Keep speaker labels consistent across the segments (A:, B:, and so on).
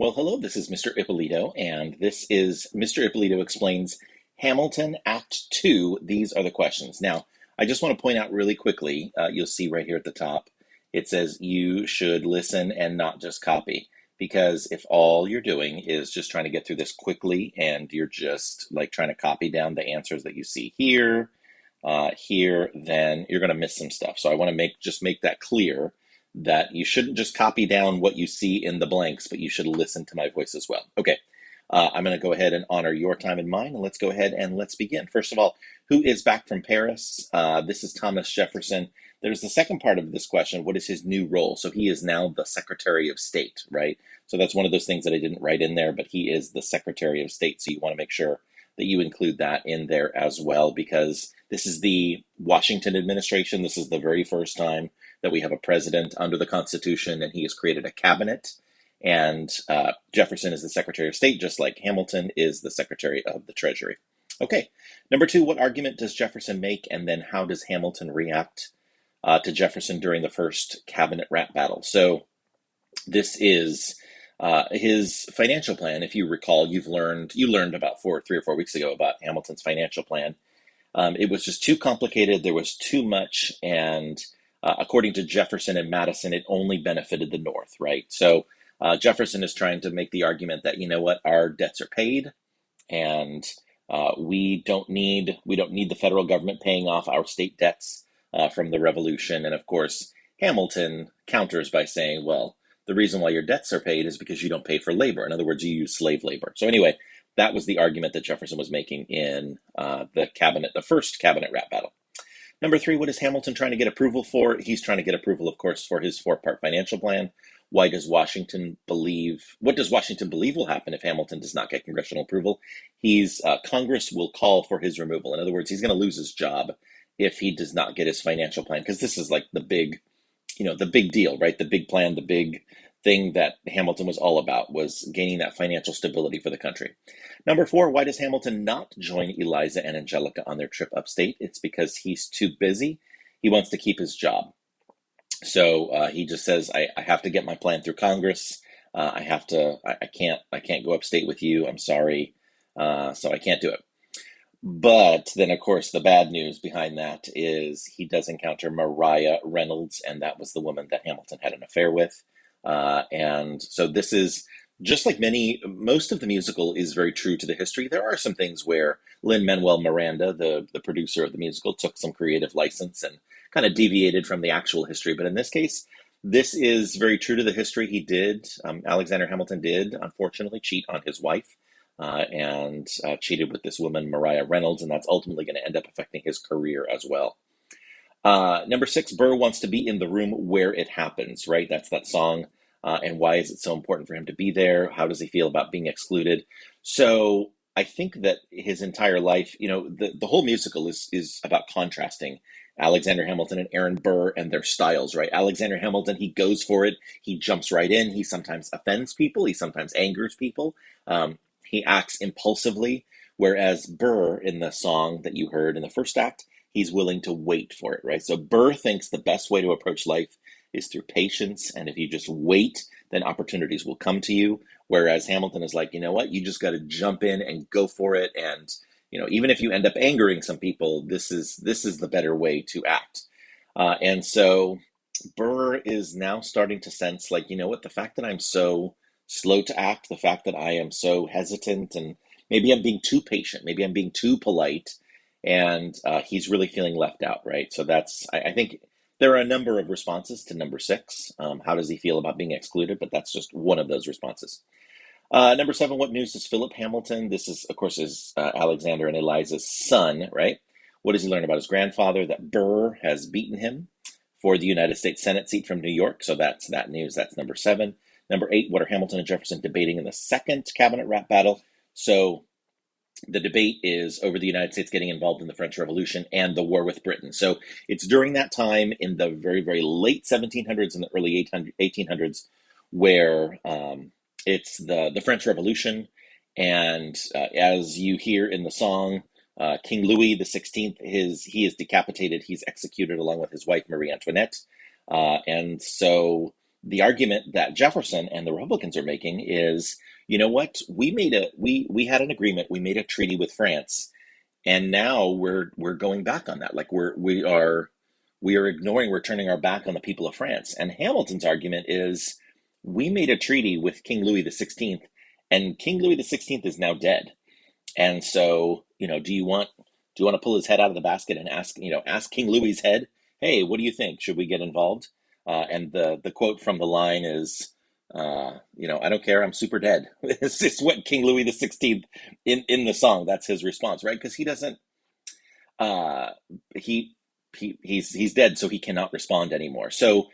A: Well, hello, this is Mr. Ippolito, and this is Mr. Ippolito Explains Hamilton Act 2. These are the questions. Now, I just want to point out really quickly, you'll see right here at the top, it says you should listen and not just copy. Because if all you're doing is just trying to get through this quickly and you're just like trying to copy down the answers that you see here, then you're going to miss some stuff. So I want to make that clear that you shouldn't just copy down what you see in the blanks, but you should listen to my voice as well. Okay, I'm going to go ahead and honor your time and mine, and let's go ahead and let's begin. First of all, who is back from Paris? This is Thomas Jefferson. There's the second part of this question. What is his new role? So he is now the Secretary of State, right? So that's one of those things that I didn't write in there, but he is the Secretary of State. So you want to make sure that you include that in there as well, because this is the Washington administration. This is the very first time that we have a president under the Constitution, and he has created a cabinet. And Jefferson is the Secretary of State, just like Hamilton is the Secretary of the Treasury. Okay, number two, what argument does Jefferson make, and then how does Hamilton react to Jefferson during the first cabinet rap battle? So this is his financial plan. If you recall, you learned about 3 or 4 weeks ago about Hamilton's financial plan. It was just too complicated. There was too much, and according to Jefferson and Madison, it only benefited the North, right? So Jefferson is trying to make the argument that, you know what, our debts are paid, and we don't need the federal government paying off our state debts from the Revolution. And of course, Hamilton counters by saying, well, the reason why your debts are paid is because you don't pay for labor. In other words, you use slave labor. So anyway, that was the argument that Jefferson was making in the first cabinet rap battle. Number three, what is Hamilton trying to get approval for? He's trying to get approval, of course, for his 4-part financial plan. What does Washington believe will happen if Hamilton does not get congressional approval? Congress will call for his removal. In other words, he's going to lose his job if he does not get his financial plan, because this is like the big deal, right? The big plan, the big thing that Hamilton was all about was gaining that financial stability for the country. Number four, why does Hamilton not join Eliza and Angelica on their trip upstate? It's because he's too busy. He wants to keep his job. So he just says, I have to get my plan through Congress. I can't go upstate with you. I'm sorry. So I can't do it. But then, of course, the bad news behind that is he does encounter Maria Reynolds, and that was the woman that Hamilton had an affair with. And so this is just like most of the musical is very true to the history. There are some things where Lin-Manuel Miranda, the producer of the musical, took some creative license and kind of deviated from the actual history. But in this case, this is very true to the history. Alexander Hamilton did, unfortunately, cheat on his wife. And cheated with this woman, Maria Reynolds, and that's ultimately going to end up affecting his career as well. Number six, Burr wants to be in the room where it happens, right? That's that song. And why is it so important for him to be there? How does he feel about being excluded? So I think that his entire life, the whole musical is about contrasting Alexander Hamilton and Aaron Burr and their styles, right? Alexander Hamilton, he goes for it. He jumps right in. He sometimes offends people. He sometimes angers people. He acts impulsively, whereas Burr, in the song that you heard in the first act, he's willing to wait for it, right? So Burr thinks the best way to approach life is through patience, and if you just wait, then opportunities will come to you. Whereas Hamilton is like, you know what, you just got to jump in and go for it, and even if you end up angering some people, this is the better way to act. And so Burr is now starting to sense, like, you know what, the fact that I'm so slow to act, the fact that I am so hesitant, and maybe I'm being too patient, maybe I'm being too polite, and he's really feeling left out, right? So I think there are a number of responses to number six. How does he feel about being excluded? But that's just one of those responses. Number seven, what news does Philip Hamilton? This is, of course, is Alexander and Eliza's son, right? What does he learn about his grandfather? That Burr has beaten him for the United States Senate seat from New York. So that's that news. That's number seven. Number eight, what are Hamilton and Jefferson debating in the second cabinet rap battle? So the debate is over the United States getting involved in the French Revolution and the war with Britain. So it's during that time in the very, very late 1700s and the early 1800s where it's the French Revolution. And as you hear in the song, King Louis XVI, he is decapitated. He's executed along with his wife, Marie Antoinette. And so the argument that Jefferson and the Republicans are making is, you know what, we had an agreement, we made a treaty with France, and now we're going back on that. Like we are ignoring, we're turning our back on the people of France. And Hamilton's argument is, we made a treaty with King Louis the 16th, and King Louis the 16th is now dead. And so, do you want to pull his head out of the basket and ask King Louis's head, hey, what do you think? Should we get involved? And the quote from the line is, I don't care, I'm super dead. It's what King Louis the 16th in the song, that's his response, right? Because he doesn't, uh, he's dead, so he cannot respond anymore. So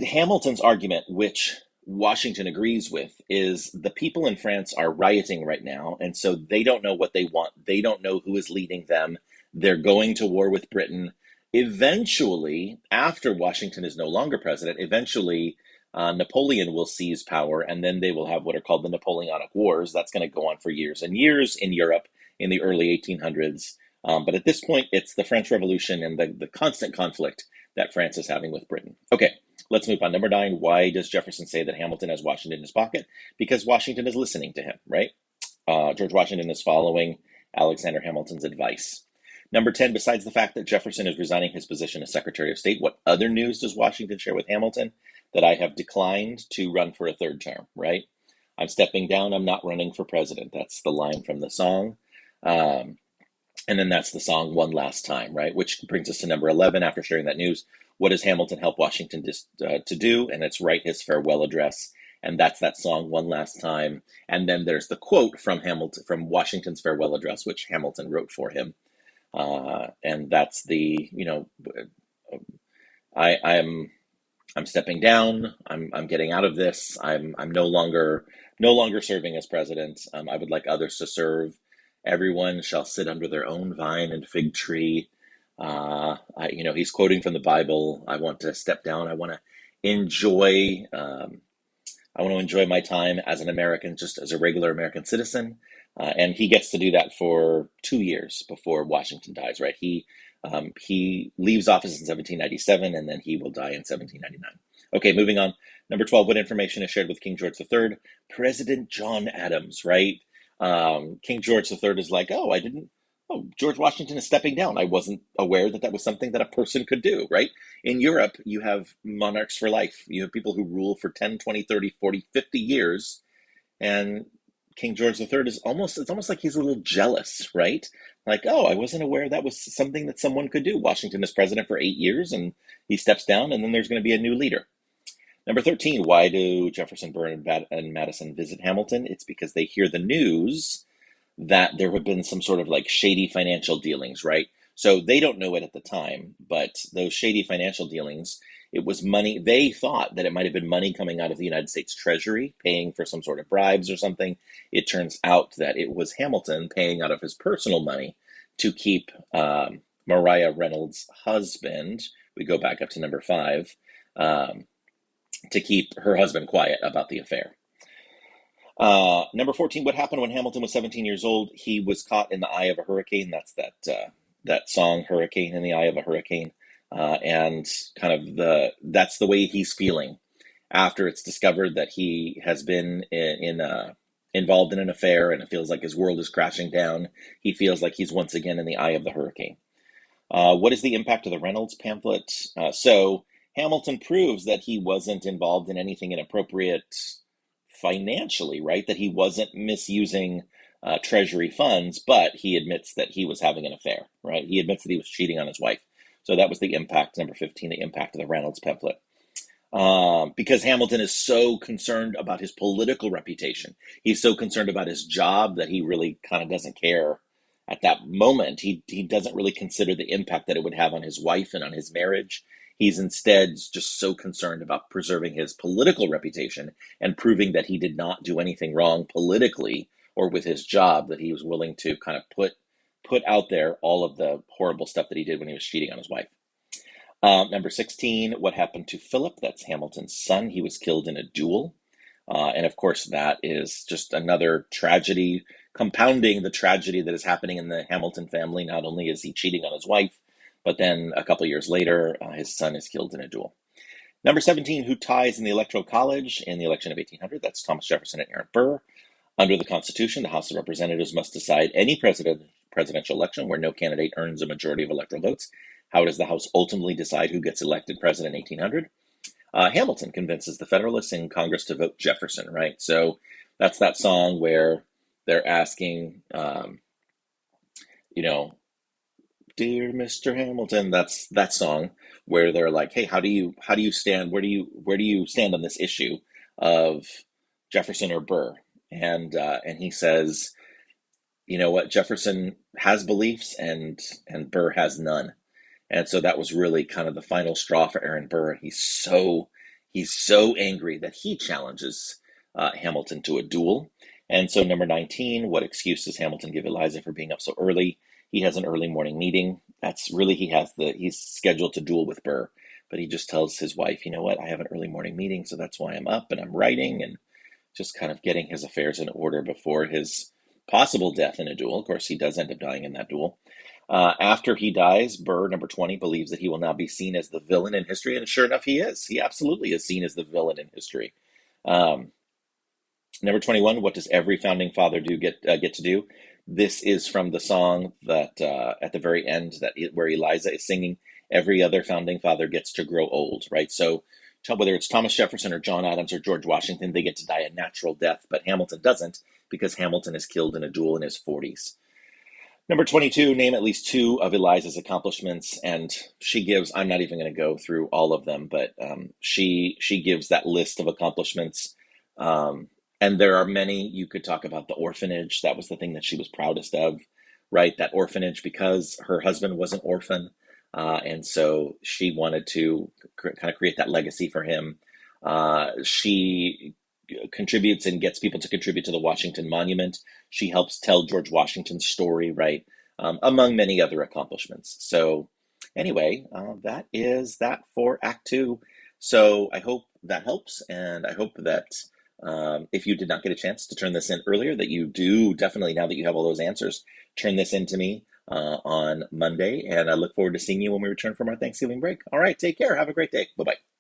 A: Hamilton's argument, which Washington agrees with, is the people in France are rioting right now, and so they don't know what they want. They don't know who is leading them. They're going to war with Britain. Eventually, after Washington is no longer president, eventually Napoleon will seize power, and then they will have what are called the Napoleonic Wars. That's going to go on for years and years in Europe in the early 1800s. But at this point, it's the French Revolution and the constant conflict that France is having with Britain. Okay, let's move on. Number 9, why does Jefferson say that Hamilton has Washington in his pocket? Because Washington is listening to him, right? George Washington is following Alexander Hamilton's advice. Number 10, besides the fact that Jefferson is resigning his position as Secretary of State, what other news does Washington share with Hamilton? That I have declined to run for a third term, right? I'm stepping down, I'm not running for president. That's the line from the song. And then that's the song One Last Time, right? Which brings us to number 11. After sharing that news, what does Hamilton help Washington to do? And it's write his farewell address. And that's that song One Last Time. And then there's the quote from Washington's farewell address, which Hamilton wrote for him. And that's I'm stepping down. I'm getting out of this. I'm no longer serving as president. I would like others to serve. Everyone shall sit under their own vine and fig tree. He's quoting from the Bible. I want to step down. I want to enjoy. I want to enjoy my time as an American, just as a regular American citizen. And he gets to do that for 2 years before Washington dies. Right? He leaves office in 1797, and then he will die in 1799. Okay, moving on. Number 12, what information is shared with King George III? President John Adams, right? King George III is like, George Washington is stepping down. I wasn't aware that that was something that a person could do, right? In Europe, you have monarchs for life. You have people who rule for 10, 20, 30, 40, 50 years. And King George III it's almost like he's a little jealous, right? Like, I wasn't aware that was something that someone could do. Washington is president for 8 years, and he steps down, and then there's going to be a new leader. Number 13, why do Jefferson, Burr, and Madison visit Hamilton? It's because they hear the news that there have been some sort of like shady financial dealings, right? So they don't know it at the time, but those shady financial dealings, it was money. They thought that it might have been money coming out of the United States Treasury, paying for some sort of bribes or something. It turns out that it was Hamilton paying out of his personal money to keep Maria Reynolds' husband, we go back up to number 5, to keep her husband quiet about the affair. Number 14, what happened when Hamilton was 17 years old? He was caught in the eye of a hurricane. That's that song, Hurricane in the Eye of a Hurricane. And kind of that's the way he's feeling after it's discovered that he has been involved in an affair, and it feels like his world is crashing down. He feels like he's once again in the eye of the hurricane. What is the impact of the Reynolds pamphlet? So Hamilton proves that he wasn't involved in anything inappropriate financially, right? That he wasn't misusing Treasury funds, but he admits that he was having an affair, right? He admits that he was cheating on his wife. So that was the impact, number 15, the impact of the Reynolds pamphlet. Because Hamilton is so concerned about his political reputation. He's so concerned about his job that he really kind of doesn't care at that moment. He doesn't really consider the impact that it would have on his wife and on his marriage. He's instead just so concerned about preserving his political reputation and proving that he did not do anything wrong politically or with his job, that he was willing to kind of put out there all of the horrible stuff that he did when he was cheating on his wife. Number 16, what happened to Philip? That's Hamilton's son. He was killed in a duel. And of course, that is just another tragedy, compounding the tragedy that is happening in the Hamilton family. Not only is he cheating on his wife, but then a couple years later, his son is killed in a duel. Number 17, who ties in the Electoral College in the election of 1800? That's Thomas Jefferson and Aaron Burr. Under the Constitution, the House of Representatives must decide any presidential election where no candidate earns a majority of electoral votes. How does the House ultimately decide who gets elected president in 1800? Hamilton convinces the Federalists in Congress to vote Jefferson, right? So that's that song where they're asking, you know, dear Mr. Hamilton. That's that song where they're like, hey, how do you stand? Where do you stand on this issue of Jefferson or Burr? And he says, you know what, Jefferson has beliefs and Burr has none. And so that was really kind of the final straw for Aaron Burr. He's so angry that he challenges Hamilton to a duel. And so number 19, what excuse does Hamilton give Eliza for being up so early? He has an early morning meeting. That's really he's scheduled to duel with Burr, but he just tells his wife, you know what, I have an early morning meeting, so that's why I'm up and I'm writing and just kind of getting his affairs in order before his possible death in a duel. Of course, he does end up dying in that duel. After he dies, Burr, number 20, believes that he will now be seen as the villain in history, and sure enough, he is. He absolutely is seen as the villain in history. Um, Number 21, what does every founding father get to do? This is from the song that at the very end where Eliza is singing, every other founding father gets to grow old, right? So whether it's Thomas Jefferson or John Adams or George Washington, they get to die a natural death, but Hamilton doesn't because Hamilton is killed in a duel in his 40s. Number 22, name at least two of Eliza's accomplishments. And she gives, I'm not even going to go through all of them, but she gives that list of accomplishments. Um, and there are many. You could talk about the orphanage. That was the thing that she was proudest of, right? That orphanage, because her husband was an orphan. And so she wanted to kind of create that legacy for him. She contributes and gets people to contribute to the Washington Monument. She helps tell George Washington's story, right? Among many other accomplishments. So, anyway, that is that for Act Two. So, I hope that helps, and I hope that if you did not get a chance to turn this in earlier, that you do definitely, now that you have all those answers, turn this in to me on Monday. And I look forward to seeing you when we return from our Thanksgiving break. All right, take care. Have a great day. Bye bye.